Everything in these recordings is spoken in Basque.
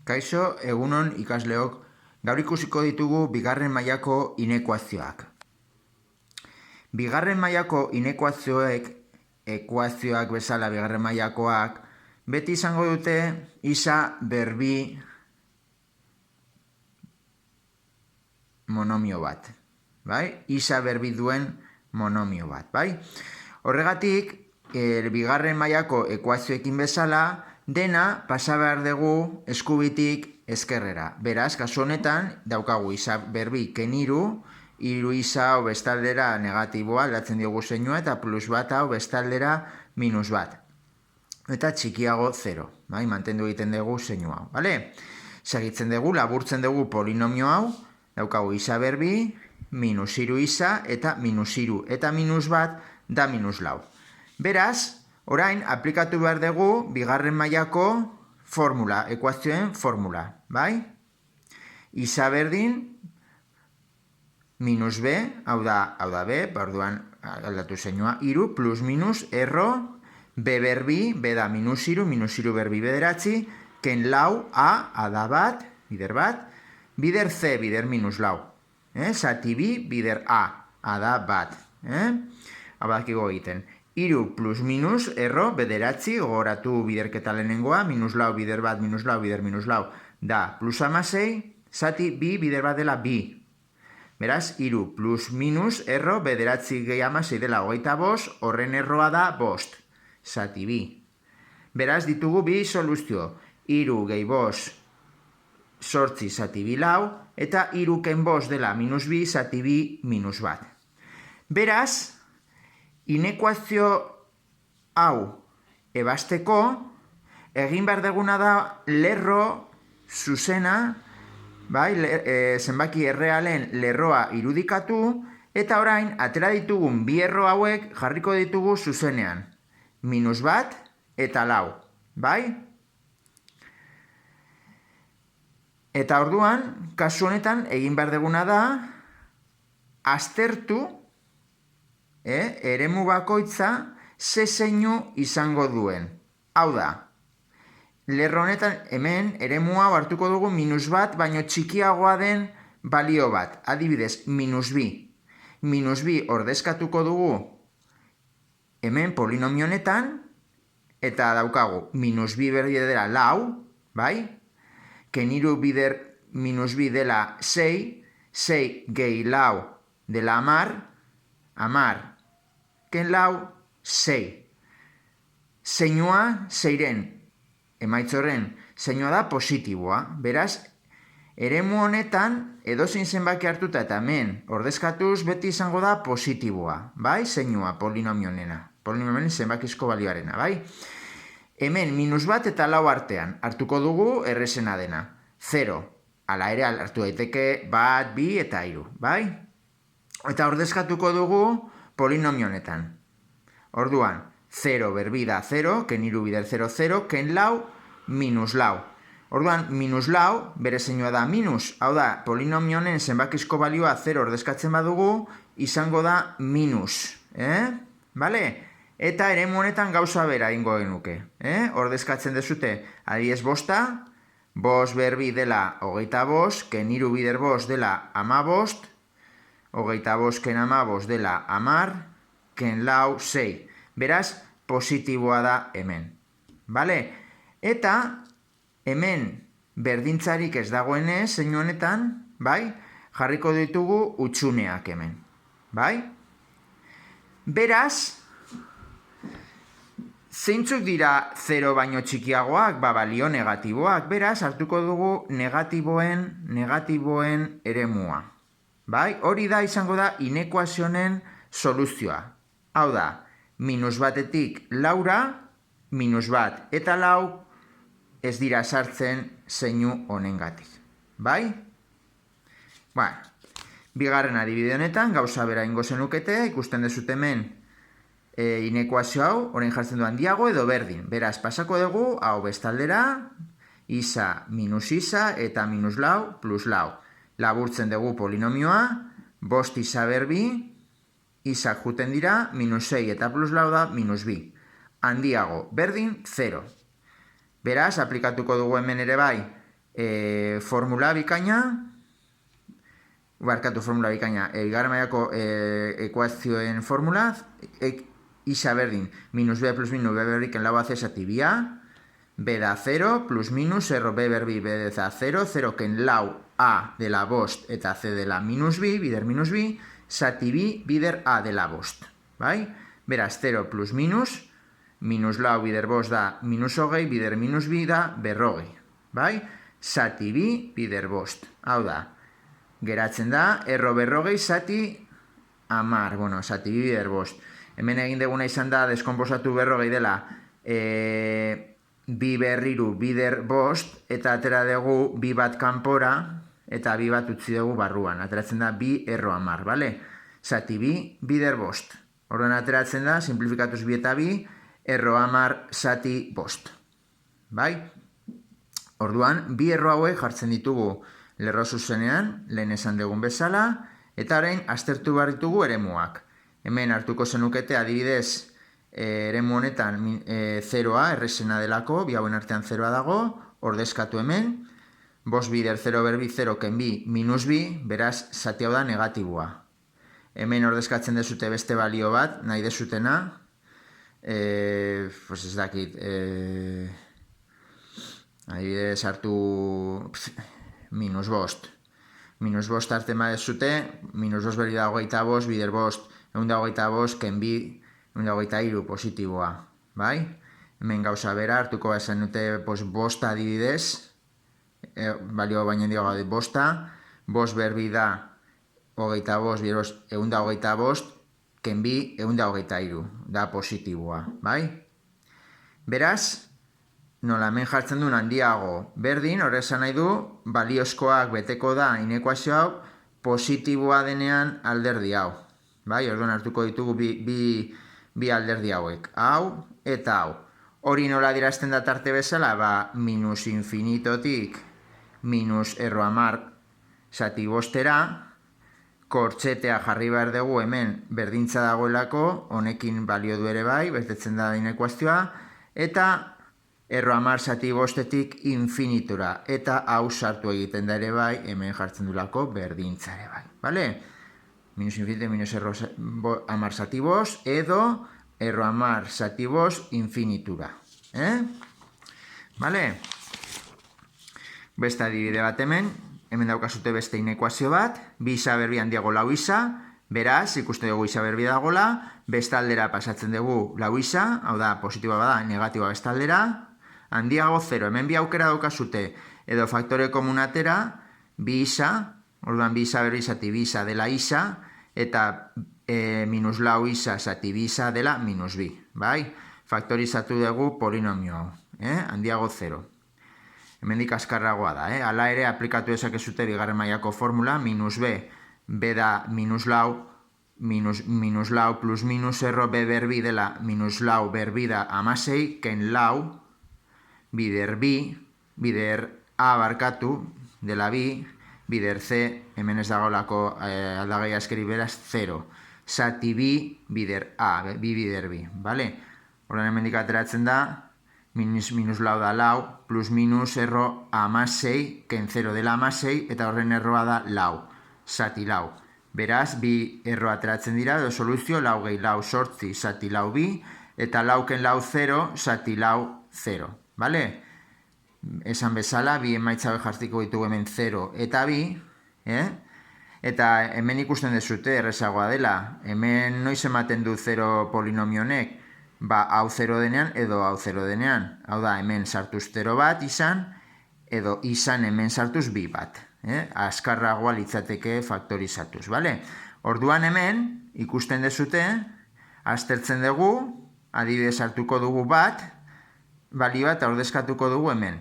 Kaixo, egunon ikasleok, gaur ikusiko ditugu bigarren mailako inekuazioak. Bigarren mailako inekuazioek, ekuazioak bezala bigarren mailakoak, beti izango dute isa berbi monomio bat. Bai? Isa berbi duen monomio bat. Bai? Horregatik, bigarren mailako ekuazioekin bezala, dena pasa behar dugu eskubitik ezkerrera. Beraz, kasu honetan, daukagu isa berbi keniru, hiru isa hau bestaldera negatiboa, aldatzen diogu zeinua, eta plus bat hau bestaldera minus bat. Eta txikiago 0. Bai? Mantendu egiten dugu zeinu hau. Bale? Segitzen dugu, laburtzen dugu polinomio hau, daukagu isa berbi, minus hiru isa, eta minus hiru. Eta minus bat da minus lau. Beraz, orain, aplikatu behar dugu bigarren mailako formula, ekuazioen formula, bai? Isa berdin, minus b, hau da b, orduan aldatu zeinua, hiru, plus minus, erro, b berbi, b da minus hiru berbi bederatzi, ken lau, a da bat, bider c, bider minus lau, zati bi, bider a da bat, hau dakiko egiten. Hiru plus minus, erro, bederatzi, gogoratu biderketa lehenengoa, minus lau, bider bat, minus lau, bider minus lau, da plus amasei, zati bi, bider bat dela bi. Beraz, hiru plus minus, erro, bederatzi gehi amasei dela hogeita bost, horren erroa da bost, zati bi. Beraz, ditugu bi soluzio, hiru gehi bost, sortzi zati bi lau, eta hiru ken bost dela minus bi, zati bi, minus bat. Beraz, inekuazio hau ebasteko, egin behar deguna da lerro zuzena, bai, zenbaki errealen lerroa irudikatu, eta orain, atera ditugun bi erro hauek jarriko ditugu zuzenean. Minus bat eta lau, bai? Eta orduan, kasu honetan, egin behar deguna da, aztertu, eremu bakoitza ze zeinu izango duen. Hau da, lerro honetan hemen eremu hau hartuko dugu minus bat, baino txikiagoa den balio bat. Adibidez, minus bi. Minus bi ordezkatuko dugu hemen polinomio honetan, eta daukagu minus bi berdi dela lau, bai? Keniru bider minus bi dela 6, 6 gehi lau dela amar, ken lau, 6. Zeinua, 6-ren, emaitzorren, zeinua da positiboa. Beraz, eremu honetan, edozein zenbaki hartuta eta hemen ordezkatuz beti izango da positiboa. Bai, zeinua, polinomionena. Polinomionen zenbakizko balioarena, bai? Hemen, minus bat eta lau artean, hartuko dugu errezena dena. 0. Ala ere, hartu daiteke bat, bi eta hiru, bai? Eta ordezkatuko dugu polinomio honetan. Orduan, 0 berbi da 0, ken hiru bider 0, 0, ken lau, minus lau. Orduan, minus lau, bere zeinua da minus. Hau da, polinomio honen zenbakizko balioa 0 ordezkatzen badugu, izango da minus. Bale? Eta eremu honetan gauza bera ingo genuke. Ordezkatzen dezute, adibidez bosta, bost berbi dela hogeita bost, ken hiru bider bost dela amabost, hogeita bost ken amabost dela amar, ken lau 6. Beraz, positiboa da hemen. Bale? Eta hemen berdintzarik ez dagoenez, zeinu honetan, bai? Jarriko ditugu utsuneak hemen. Bai? Beraz, zeintzuk dira 0 baino txikiagoak, balio negatiboak. Beraz, hartuko dugu negatiboen eremua. Bai? Hori da izango da inekuazionen soluzioa. Hau da, minus batetik laura, minus bat eta lau ez dira sartzen zeinu honengatik. Bai? Bigarren adibide honetan, gauza bera ingo zenukete, ikusten dezut hemen inekuazio hau, orain jartzen duan diago edo berdin. Beraz, pasako dugu, hau bestaldera, isa minus isa eta minus lau plus lau. Laburtzen dugu polinomioa, bost isa berbi, isak juten dira, minus 6 eta plus lau da, minus bi. Handiago, berdin, 0. Beraz, aplikatuko dugu hemen ere bai, formula bikaina, bigarren mailako ekuazioen formula, isa berdin, minus b plus minus b berriken lau a c zati bi a, b da 0, plus minus, erro b berbi b da 0, 0 ken lau a dela bost eta c dela minus bi, bider minus bi, zati bi bider a dela bost. Bai? Beraz, 0 plus minus, minus lau bider bost da minus hogei, bider minus bi da berrogei. Bai? Zati bi bider bost. Hau da, geratzen da, erro berrogei zati amar, zati bi bider bost. Hemen egin deguna izan da, deskomposatu berrogei dela, bi berriru bider bost, eta atera dugu bi bat kanpora, eta bi bat utzi dugu barruan. Ateratzen da, bi erro amar, bale? Zati bi bider bost. Orduan ateratzen da, simplifikatuz bi eta bi, erro amar zati bost. Bai? Orduan, bi erro hauek jartzen ditugu lerro zuzenean, lehen esan dugun bezala, eta orain aztertu behar ditugu eremuak. Hemen hartuko zenukete adibidez eremu honetan 0a, errezena delako, bi hauen artean 0a dago, ordezkatu hemen, bost bider 0 berbi 0 ken bi minus bi, beraz zati hau da negatibua. Hemen ordezkatzen dezute beste balio bat, nahi dezutena, ez dakit, adibidez hartu minus bost. Minus bost hartzen badezute, minus bost berri da hogeita bost, bider bost, egun da hogeita bost, ken bi, egun da hogeita iru positiboa. Bai? Hemen gauza bera, hartuko esan dute bosta adibidez, balio baina dio gaude bosta, bost berbi da hogeita bost, bider bost, egun da hogeita bost, ken bi, egun da hogeita iru, da positiboa. Bai? Beraz, nola hemen jartzen duen handiago berdin, horrezan nahi du, baliozkoak beteko da inekuazio hau, positiboa denean alderdi hau. Bai, orduan hartuko ditugu bi alderdi hauek. Hau eta hau. Hori nola dirazten da tarte bezala, minus infinitotik minus erro amar zati bostera, kortxetea jarri behar dugu hemen berdintza dagoelako, honekin balio du ere bai, betetzen da inekuazioa, eta erro amar zati bostetik infinitura, eta hau sartu egiten da ere bai, hemen jartzen dulako berdintza ere bai. Bale? Minus infinitu, minus erro amar zati bost, edo erro amar zati bost infinitura. Bale? Beste adibide bat hemen daukazute beste inekuazio bat, bi isa berbi handiago lau isa, beraz, ikuste dugu isa berbi dagola, bestaldera pasatzen dugu lau isa, hau da, positiboa bada, negatiboa bestaldera, handiago 0, hemen bi aukera daukazute, edo faktore komunatera, bi isa, orduan bi isa berbi zati bi isa dela isa, eta minus lau isa zati bi isa dela minus bi, bai? Faktorizatu dugu polinomio hau, handiago 0. Hemendik azkarragoa da, ala ere aplikatu dezakezute bigarren mailako formula, minus b, b da minus lau plus minus erro b berbi dela minus lau berbi da amasei, ken lau, bider bi, bider a barkatu, dela bi, bider c, hemen ez dagoelako aldagai askeri beraz, 0. Zati bi, bider a, bi bider bi, bale? Horren hemendik ateratzen da, minus lau da lau, plus minus erro amasei, ken 0 dela amasei, eta horren erroa da lau, zati lau. Beraz, bi erro ateratzen dira, edo soluzio, lau gehi lau sortzi, zati lau bi, eta lau ken lau 0, zati lau 0. Bale? Esan bezala, bi emaitza jartiko ditugu hemen 0 eta bi, eta hemen ikusten dezute errezagoa dela. Hemen noiz ematen du 0 polinomionek, hau 0 denean edo hau 0 denean. Hau da, hemen sartuz 0 bat izan, edo izan hemen sartuz bi bat. Azkarragoa litzateke faktorizatuz, bale? Orduan hemen, ikusten dezute, aztertzen dugu, adibidez hartuko dugu bat, balioa eta ordezkatuko dugu hemen.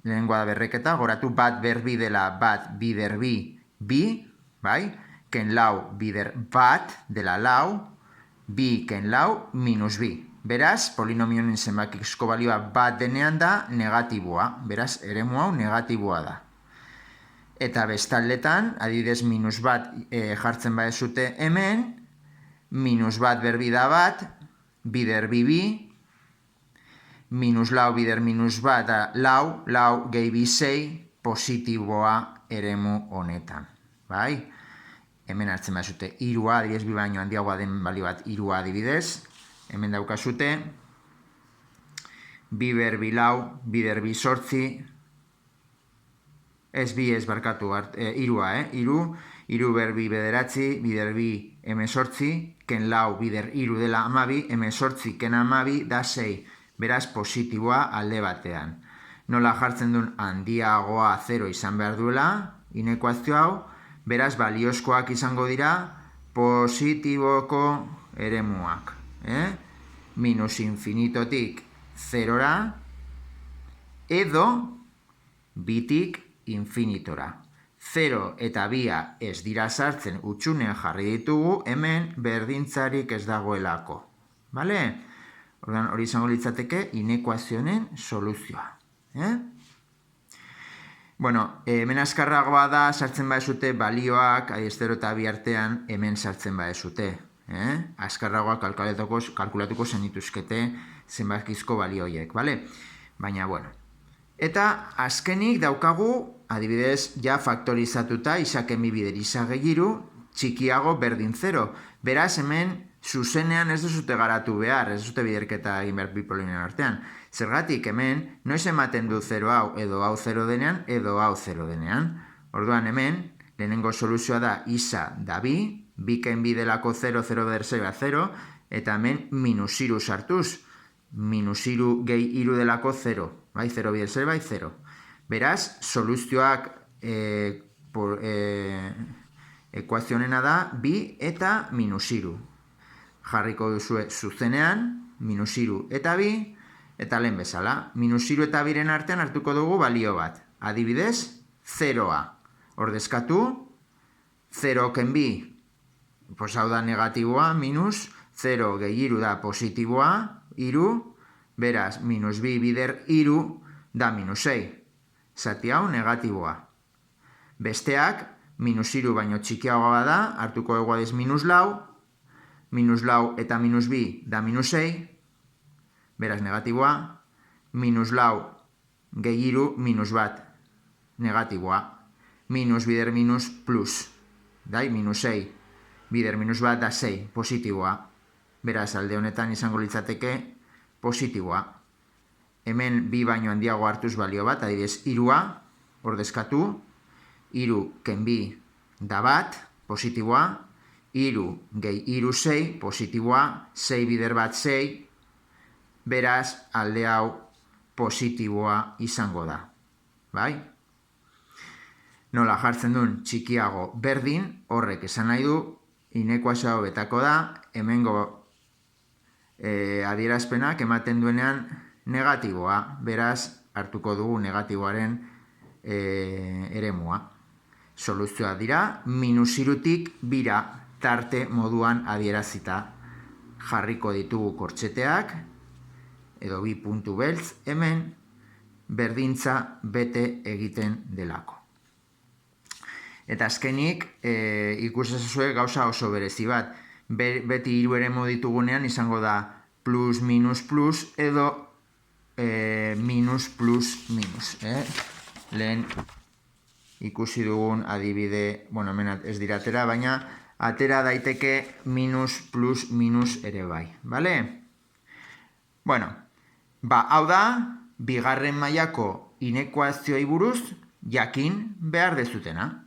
Lehenengoa da berreketa, goratu bat berbi dela bat bider bi, bai? Ken lau bider bat dela lau, bi ken lau minus bi. Beraz, polinomioen zenbakizko balioa bat denean da negatiboa. Beraz, eremu hau negatiboa da. Eta bestaldetan, adibidez minus bat jartzen badezute hemen, minus bat berbi da bat, bider bi, minus lau bider minus bat da lau gehi bi 6, positiboa eremu honetan. Bai? Hemen hartzen bazute irua, adibidez, bi baino handiagoa den balio bat irua adibidez. Hemen daukazute, bi berbi lau, bi derbi sortzi, barkatu, irua, iru berbi bederatzi, bider bi emezortzi, ken lau bider iru dela amabi, emezortzi ken amabi da 6, beraz positiboa alde batean. Nola jartzen duen handiagoa 0 izan behar duela, inekuazio hau, beraz baliozkoak izango dira positiboko eremuak. Minus infinitotik 0ra, edo bitik infinitora. 0 eta 2 ez dira sartzen utxunean jarri ditugu, hemen berdintzarik ez dagoelako. Bale? Ordan hori izango litzateke inekuazionen soluzioa. Bueno, hemen azkarragoa da, sartzen baezute balioak, 0 eta 2 artean hemen sartzen baezute. Azkarragoa kalkulatuko zenituzkete zenbakizko balioiek, bale? Baina, bueno. Eta azkenik daukagu, adibidez, ja faktorizatuta izaken bi bider izagegiru, txikiago berdin 0. Beraz, hemen zuzenean ez duzute garatu behar, ez duzute biderketa egin behar bi polinioen artean. Zergatik hemen, noiz ematen du 0 hau, edo hau 0 denean, edo hau 0 denean. Orduan hemen, lehenengo soluzioa da isa da bi, biken bi delako 0, 0 beder 0, eta hemen minus iru sartuz. Minus iru gehi iru delako 0. Bai, 0 bider 0, bai, 0. Beraz, soluzioak ekuazionena da bi eta minus iru. Jarriko duzue zuzenean, minus iru eta bi, eta lehen bezala. Minus iru eta biren artean hartuko dugu balio bat. Adibidez, 0a. Ordezkatu, 0 ken bi, hau da negatiboa, minus 0 gehi iru da positiboa, iru, beraz, minus bi bider iru da minus 6. Zati hau negatiboa. Besteak, minus iru baino txikiagoa da, hartuko dugu adez minus lau eta minus bi da minus 6, beraz negatiboa, minus lau gehi iru minus bat, negatiboa, minus bider minus plus, dai, minus 6, bider minus bat da 6, positiboa. Beraz, alde honetan izango litzateke positiboa. Hemen bi baino handiago hartuz balio bat, adibidez, irua, ordezkatu, iru ken bi da bat, positiboa, iru gehi iru 6, positiboa, 6 bider bat 6, beraz, alde hau positiboa izango da. Bai? Nola jartzen duen txikiago berdin, horrek esan nahi du, inekuazio hau betako da, hemengo adierazpenak ematen duenean negatiboa, beraz hartuko dugu negatiboaren eremua. Soluzioa dira, minus irutik bira tarte moduan adierazita jarriko ditugu kortxeteak, edo bi puntu beltz, hemen berdintza bete egiten delako. Eta azkenik, ikusezazue gauza oso berezi bat. Beti hiru eremu ditugunean izango da plus, minus, plus, edo minus, plus, minus. Lehen ikusi dugun adibide, bueno, hemen ez dira atera, baina atera daiteke minus, plus, minus ere bai. Bale? Bueno, hau da, bigarren mailako inekuazioei buruz jakin behar dezutena.